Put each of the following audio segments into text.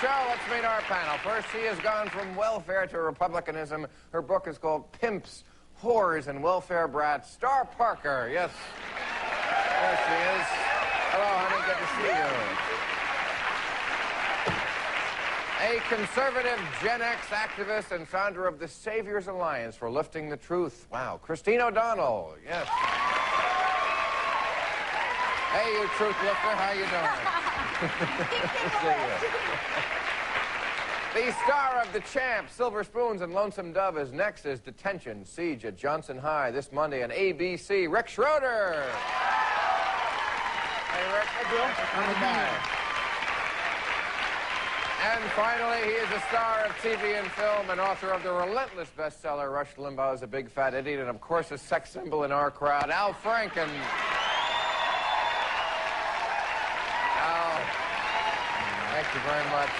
show. Let's meet our panel. First, she has gone from welfare to republicanism. Her book is called Pimps, Whores, and Welfare Brats. Star Parker, yes. There she is. Hello, honey. Good to see you. A conservative Gen X activist and founder of the Saviors Alliance for Lifting the Truth. Wow. Christine O'Donnell, yes. Hey, you truth lifter, how you doing? The star of The Champ, Silver Spoons, and Lonesome Dove is next as Detention, Siege at Johnson High this Monday on ABC. Rick Schroder. Hey, Rick. Hey, Bill. And finally, he is a star of TV and film and author of the relentless bestseller, Rush Limbaugh is a Big Fat Idiot, and of course a sex symbol in our crowd, Al Franken. Al, thank you very much.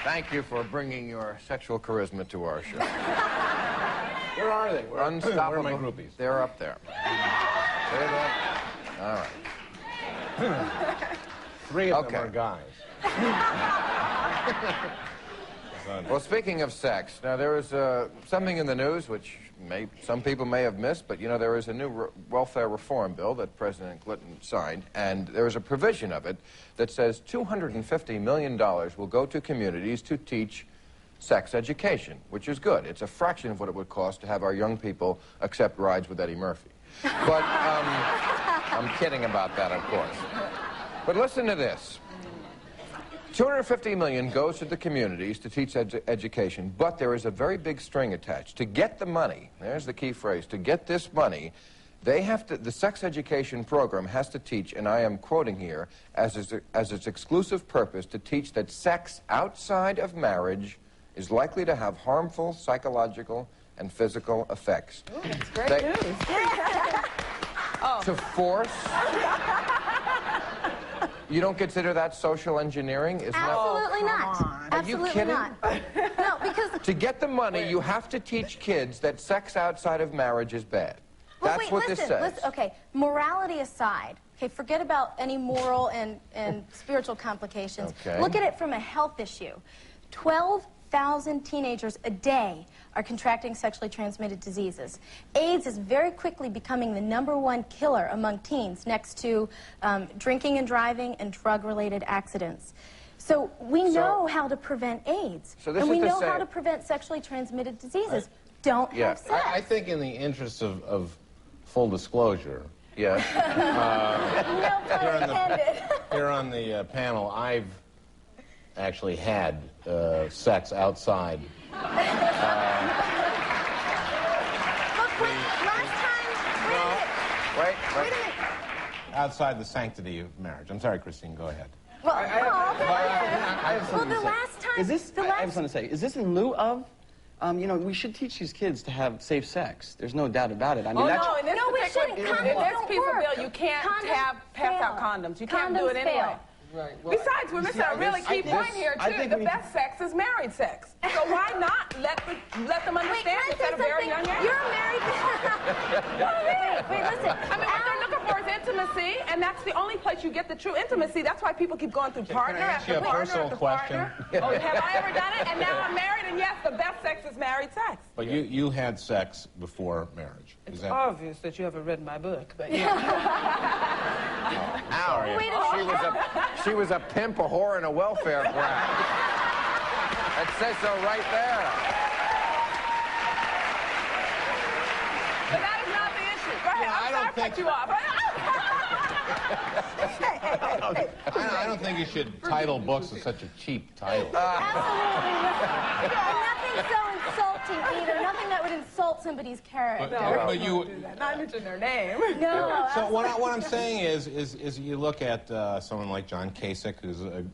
Thank you for bringing your sexual charisma to our show. Where are they? Unstoppable. Where are my groupies? They're up there. All right. 3 of them are guys. Well, speaking of sex, now there is something in the news which some people may have missed, but you know there is a new welfare reform bill that President Clinton signed, and there is a provision of it that says $250 million will go to communities to teach sex education, which is good. It's a fraction of what it would cost to have our young people accept rides with Eddie Murphy. But I'm kidding about that, of course. But listen to this. $250 million goes to the communities to teach education, but there is a very big string attached. To get the money, there's the key phrase, to get this money, the sex education program has to teach, and I am quoting here, as its exclusive purpose to teach that sex outside of marriage is likely to have harmful psychological and physical effects. Ooh, that's great news. To force... You don't consider that social engineering? Absolutely not. Are you kidding? Not. No, because... To get the money, you have to teach kids that sex outside of marriage is bad. Well, That's what this says. Okay, morality aside, okay, forget about any moral and spiritual complications. Okay. Look at it from a health issue. 12,000 teenagers a day are contracting sexually transmitted diseases. AIDS is very quickly becoming the #1 killer among teens, next to drinking and driving and drug-related accidents. So we know how to prevent AIDS, and we know how to prevent sexually transmitted diseases. Don't have sex. I think in the interest of full disclosure, yes. Here on the panel, I've actually had sex outside. Wait a minute. Outside the sanctity of marriage. I'm sorry, Christine, go ahead. Well, I have something to say. I have something to say. Is this in lieu of, you know, we should teach these kids to have safe sex. There's no doubt about it. I mean, we shouldn't. In this piece of bill, you can't pass out condoms. You can't do it anyway. Right. Well, besides, we're missing a really key point here, too. The best sex is married sex. So why not let them understand this at a very young age? You're a married Wait, listen. I mean, what they're looking for is intimacy, and that's the only place you get the true intimacy. That's why people keep going through partner after partner after partner. Oh, have I ever done it? And now I'm married, and yes, the best sex is married sex. But you had sex before marriage. It's obvious that you haven't read my book, but yeah. She was a pimp, a whore, and a welfare brat. It says so right there. But that is not the issue. Go ahead. I'm sorry to cut you off. I don't think you should title books with such a cheap title. Absolutely. Nothing so insulting either. Nothing that would insult somebody's character. But you... Not mention their name. No. So what I'm saying is you look at someone like John Kasich, who's the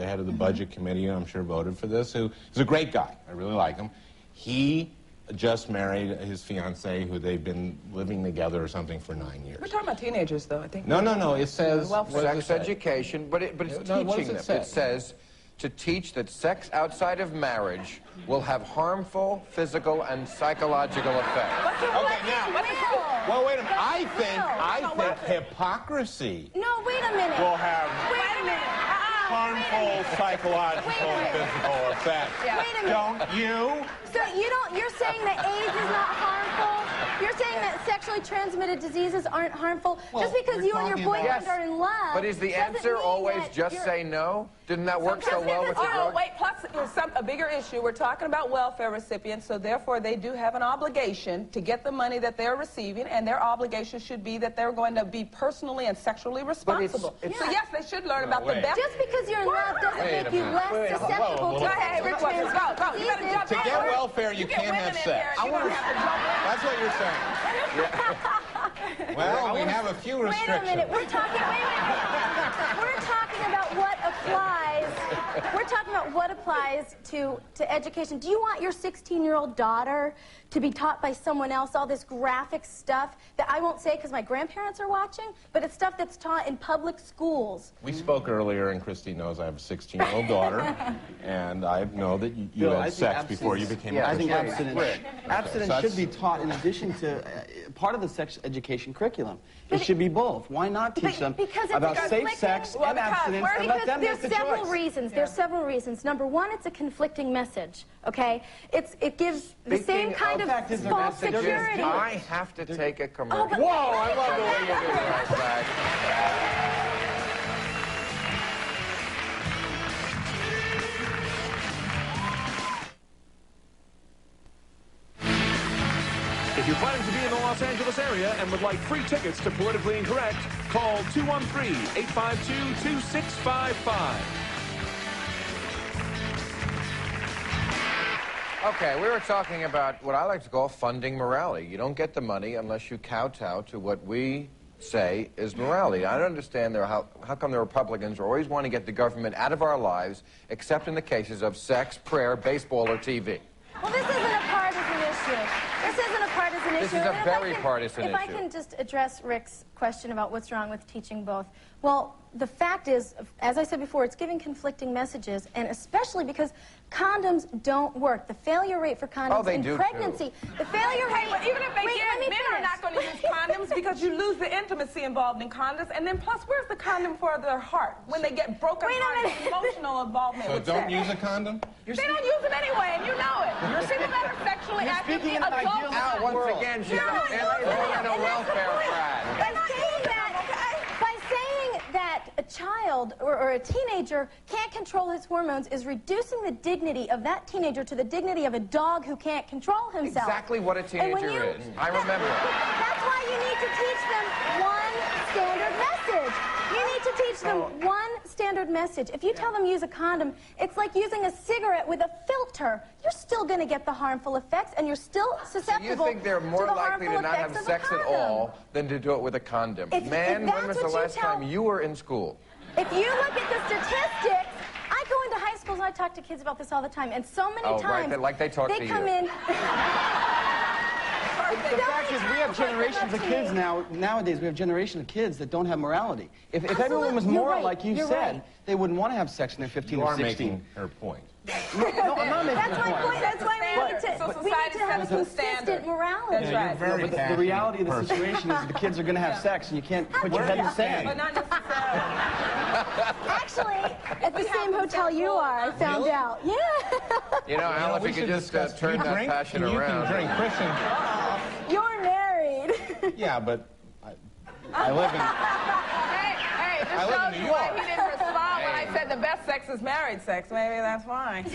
head of the Budget Committee, I'm sure voted for this, who is a great guy. I really like him. He just married his fiancée, who they've been living together or something for 9 years. We're talking about teenagers, though, I think. No. It says sex education, but it's teaching them. It says to teach that sex outside of marriage will have harmful physical and psychological effects. Okay, now. Well, wait a minute. I think hypocrisy No, wait a minute. will have Wait a minute. harmful psychological and physical effects. Wait a minute. Don't you? So you're saying that AIDS is not harmful? You're saying that sexually transmitted diseases aren't harmful? Well, just because we're you and your talking boyfriend about- are in love. But is the doesn't answer mean always that just you're- say no? Didn't that work so well with the Oh, drug? wait, plus there's a bigger issue. We're talking about welfare recipients, so therefore they do have an obligation to get the money that they're receiving, and their obligation should be that they're going to be personally and sexually responsible. So yes, they should learn about the best. Just because you're in love doesn't Wait a make you minute. less susceptible Go to ahead, Rick, go. You gotta jump To in. get welfare, you get can't women have in sex. here, you're gonna have to jump in. That's what you're saying. Well, we have a few Wait restrictions. a minute. We're talking. Wait. We're talking about what applies. We're talking about what applies to education. Do you want your 16-year-old daughter to be taught by someone else all this graphic stuff that I won't say because my grandparents are watching, but it's stuff that's taught in public schools? We spoke earlier, and Christy knows I have a 16-year-old daughter, and I know that you Bill, I had think sex before you became a I think Christian. abstinence should be taught in addition to part of the sex education curriculum. It should be both. Why not teach them because it's about safe conflicting- sex Well, and because abstinence and let them there's make the several choice? reasons. There's several reasons. Number one, it's a conflicting message. Okay, it gives the same Speaking kind of of fact is their false message is, security. I have to take a commercial. but- Whoa, I love the way you do Right that. back. If you're planning to be in the Los Angeles area and would like free tickets to Politically Incorrect, call 213-852-2655. Okay, we were talking about what I like to call funding morality. You don't get the money unless you kowtow to what we say is morality. I don't understand how come the Republicans always want to get the government out of our lives, except in the cases of sex, prayer, baseball, or TV. Well, this isn't a partisan issue. This isn't a partisan issue. This is a And if very I can- partisan If I issue. can just address Rick's question about what's wrong with teaching both. Well, the fact is, as I said before, it's giving conflicting messages, and especially because condoms don't work. The failure rate for condoms they in do, pregnancy, the failure rate... But even if they Wait, let me men are finish. not going to use condoms because you lose the intimacy involved in condoms, and then plus, where's the condom for their heart when they get broken Wait a hearted, minute. emotional involvement So with don't sex? use a condom? They don't use them anyway, and you know it. People that are sexually active, speaking in an adults. ideal Now, once world. again, she's No, in a welfare frat. By saying that a child or a teenager can't control his hormones is reducing the dignity of that teenager to the dignity of a dog who can't control himself. Exactly what a And when teenager is. I remember. That's why you need to teach them one standard message. You need to teach them one standard message. If you tell them use a condom, it's like using a cigarette with a filter. You're still going to get the harmful effects, and you're still susceptible You think they're more to the likely to harmful not have effects of a sex at condom. all than to do it with a condom? If Man, that's when was what the you last tell- time you were in school? If you look at the statistics, I go into high schools and I talk to kids about this all the time, and so many Oh, times right, like they talk to come you. in. The fact is, we have generations of kids now. Nowadays, we have generations of kids that don't have morality. If everyone was Absolutely. You're moral, right. like you You're said, right. they wouldn't want to have sex when they're 15 You or are 16. making her point. No, I'm not making That's the my point. point. That's why we need to, So we need society to have sets a a consistent standard. morality. That's right. Very But the passionate reality of the person. situation is that the kids are going to have sex, and you can't put your head in the But sand. not necessarily. Actually, at the same hotel you are, I found out. Yeah. You know, Al, if we you could should just discuss- turn you that drink, passion and around. You can drink, Christian. You're married. Yeah, but I live in... Hey, this I live in shows New you why York. he didn't respond when I said the best sex is married sex. Maybe that's fine.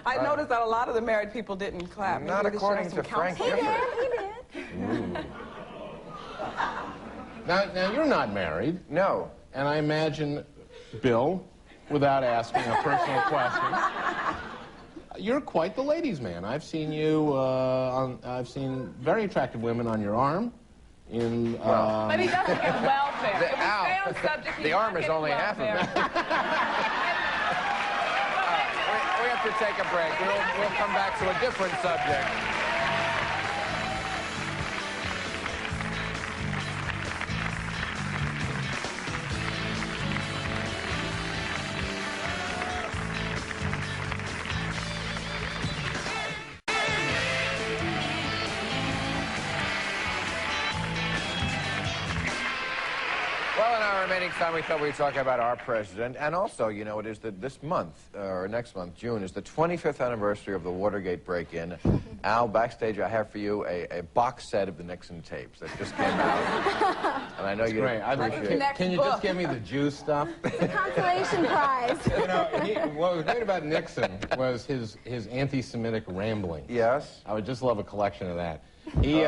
I noticed that a lot of the married people didn't clap. Not Maybe they should according have some to Frank counseling. He did. Now, you're not married, No. and I imagine, Bill, without asking a personal question, you're quite the ladies' man. I've seen you, I've seen very attractive women on your arm. But he doesn't get welfare. If we stay on subject, he's The arm not is getting only half of welfare. it. We have to take a break. We'll come back to a different subject. Well, in our remaining time, we thought we'd talk about our president. And also, you know, it is this month, or next month, June, is the 25th anniversary of the Watergate break-in. Al, backstage, I have for you a box set of the Nixon tapes that just came out. And I know you appreciate it. Can you just give me the Jew stuff? It's a consolation prize. You know, what was great about Nixon was his anti-Semitic rambling. Yes? I would just love a collection of that. He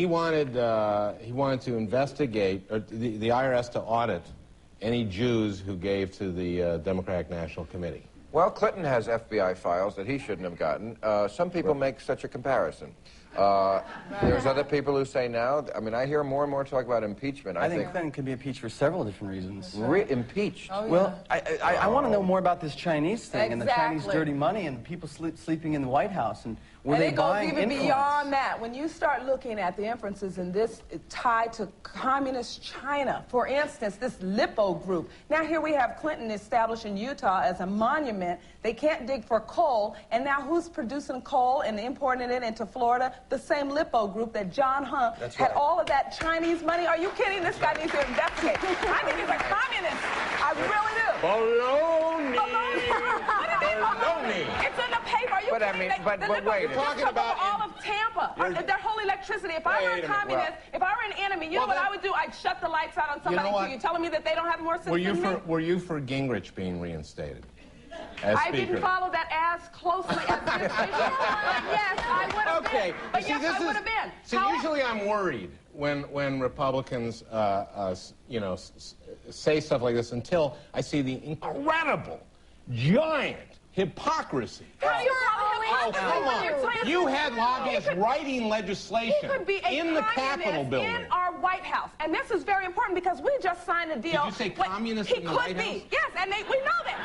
wanted to investigate, or the IRS to audit any Jews who gave to the Democratic National Committee. Well, Clinton has FBI files that he shouldn't have gotten. Some people make such a comparison. There's other people who say now, I mean, I hear more and more talk about impeachment. I think Clinton could be impeached for several different reasons. Impeached? Oh, yeah. Well, I want to know more about this Chinese thing and the Chinese dirty money and the people sleeping in the White House. And were they buying influence? And it goes even beyond that. When you start looking at the inferences in this tied to communist China, for instance, this Lipo group. Now here we have Clinton established in Utah as a monument. They can't dig for coal, and now who's producing coal and importing it into Florida? The same Lipo group that John Hunt had all of that Chinese money. Are you kidding? This guy needs to investigate. I think he's a communist. I really do. Baloney! What do you mean baloney? It's in the paper. Are you kidding? But wait. You're talking about all of Tampa. Their whole electricity. If I were a communist, if I were an enemy, you know what I would do? I'd shut the lights out on somebody. You telling me that they don't have more sense than me? Were you for Gingrich being reinstated? I didn't follow that as closely as this issue. But yes, I would have been. But yes, I would have been. See, usually I'm worried when Republicans, say stuff like this until I see the incredible, giant hypocrisy. Oh, come on. You had lobbyists writing legislation in the Capitol building. In our White House. And this is very important because we just signed a deal. Did you say communist in the White House? He could be. Yes, and we know that.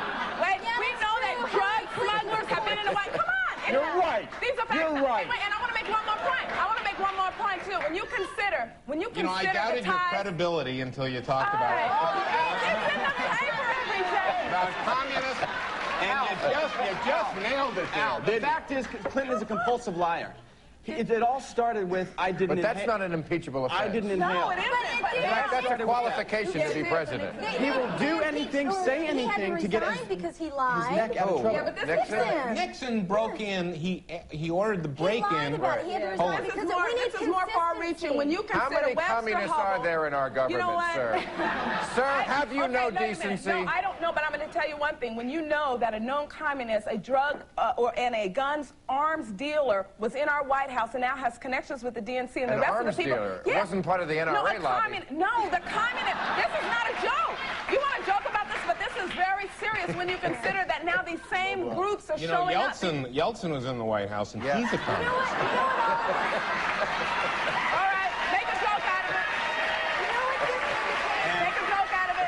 We know that drug smugglers have been in the White House. Come on. You're right. These are facts. You're right. And I want to make one more point. Too. When you consider I doubted your credibility until you talked about it. It's in the paper every day. About communists. And you just nailed it there. Al, the fact is, Clinton is a compulsive liar. It all started with, I didn't inhale. But that's not an impeachable offense. I didn't inhale. No, it isn't. That's a qualification to be president. He will do anything, say anything to get because he lied. his neck out of trouble. Yeah, but this is Nixon broke in. He ordered the break-in. This is more far-reaching. When you consider how many Webster communists Hubbell, are there in our government, sir? Sir, have you no decency? No, I don't know, but I'm going to tell you one thing. When you know that a known communist, a drug and a guns arms dealer was in our White House and now has connections with the DNC and the rest of the people. Dealer. It wasn't part of the NRA lobby. No, the communist. This is not a joke. You want to joke about this, but this is very serious when you consider that now these same groups are showing up. Yeltsin was in the White House, and he's a communist. All right, make a joke out of it. Make a joke out of it.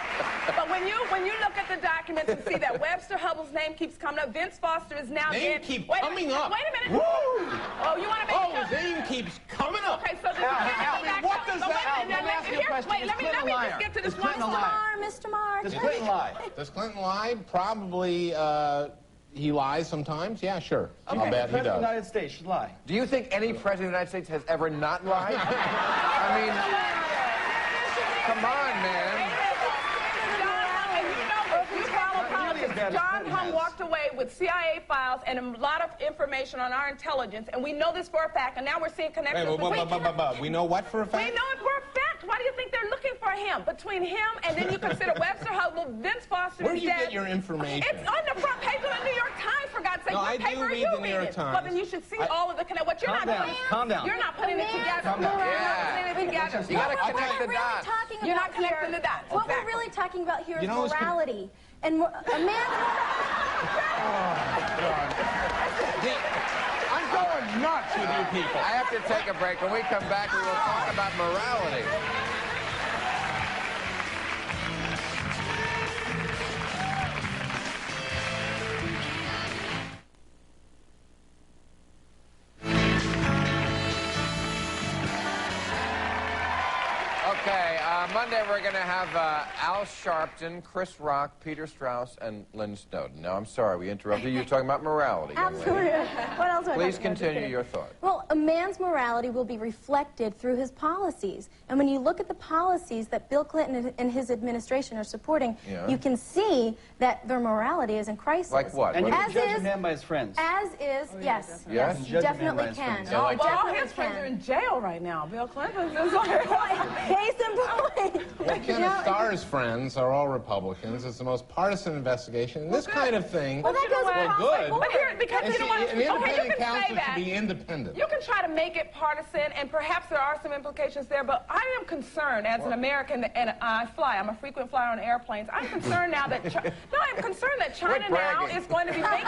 But when you look at the documents and see that Webster Hubbell's name keeps coming up, Vince Foster is now dead. Coming up. Wait a minute. Woo! Oh, you want to make a joke? His name keeps coming up. Okay, so what does that mean? Let me ask you a question. Wait, let me just get to this one. Mr. Maher. Does Clinton lie? Does Clinton lie? Probably. He lies sometimes. Yeah, sure. Okay. I'll bet he President of the does. United States should lie. Do you think any president of the United States has ever not lied? I mean, come on, man. John Hunt walked away with CIA files and a lot of information on our intelligence, and we know this for a fact, and now we're seeing connections between... We know what for a fact? We know it for a fact. Why do you think they're looking for him? Between him and then you consider Webster Hubbell, Vince Foster Where do is you dead. get your information? It's on the front page of the New York Times, for God's sake. No, what I paper do are read you the New York Times. Well, then you should see all of the connections. What you're not doing. Calm down. You're not putting it together. Calm down. Yeah. You're not putting it together. You got to connect the dots. You're not connecting the dots. What we're really talking about here is You know, it's morality. And a man... I'm going nuts with you people. I have to take a break. When we come back, we will talk about morality. Okay, Monday, we're going to have Al Sharpton, Chris Rock, Peter Strauss, and Lynn Snowden. Now, I'm sorry, we interrupted you. You're talking about morality. Absolutely. What else? Please continue your thought. Well, a man's morality will be reflected through his policies. And when you look at the policies that Bill Clinton and his administration are supporting, you can see that their morality is in crisis. Like what? And you can judge a man by his friends. As is, yes. Yes? You definitely can. Yeah, like Well, all his friends are in jail right now. Bill Clinton's is like... Case in point. Well, Kenneth Starr's friends are all Republicans. It's the most partisan investigation. And this kind of thing, Well, that goes good. But here, because And you know what? an independent counsel say that. should be independent. You can try to make it partisan, and perhaps there are some implications there, but I am concerned as an American, and I fly. I'm a frequent flyer on airplanes. I'm concerned now that... I'm concerned that China now is going to be making...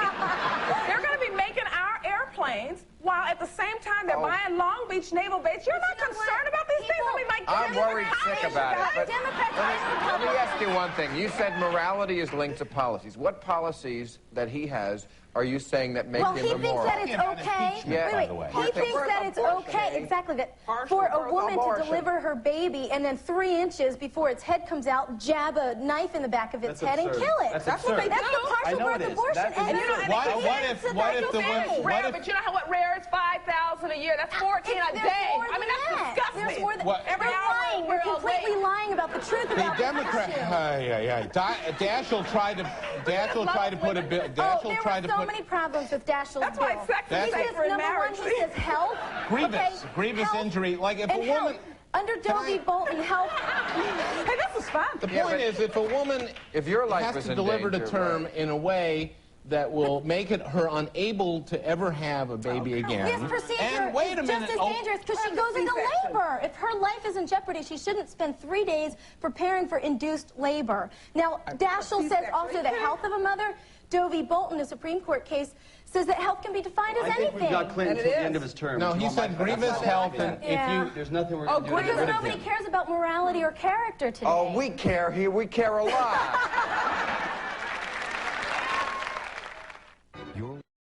They're going to be making our airplanes, while at the same time they're buying Long Beach Naval Base. You're not concerned about these things? I mean, like... I'm worried sick about it. But Democrats let me ask you one thing. You said morality is linked to policies. What policies that he has are you saying that make him immoral? Well, he thinks that it's okay. Yeah. He thinks that it's okay, exactly, that for a woman to deliver her baby and then 3 inches before its head comes out, jab a knife in the back of its head and kill it. That's what they do. That's the partial birth abortion. And What if the woman... Rare, but you know what rare is? 5,000 a year. That's 14 a day. I mean, that's disgusting. There's more than every hour You're completely lying about the truth about The Democrat... Daschle tried to put a bill... Daschle tried to so put... many problems with Daschle's That's why bill. sex is safe for marriage. Number one, he says health. Grievous injury. Like if a and woman... health. Under Dovey Bolton, health. Hey, this is fun. The point is, if a woman your life has was to in deliver the danger, term in a way that will make her unable to ever have a baby again. This procedure and wait a is minute. just as dangerous because she goes into labor. If her life is in jeopardy, she shouldn't spend 3 days preparing for induced labor. Now, Daschle says also the health of a mother. Dovey Bolton, a Supreme Court case, says that health can be defined as anything. I think we've got Clinton to the end of his term. No, he said grievous health, and if you... There's nothing we're going to do to get Because rid of nobody him. cares about morality or character today. Oh, we care here. We care a lot.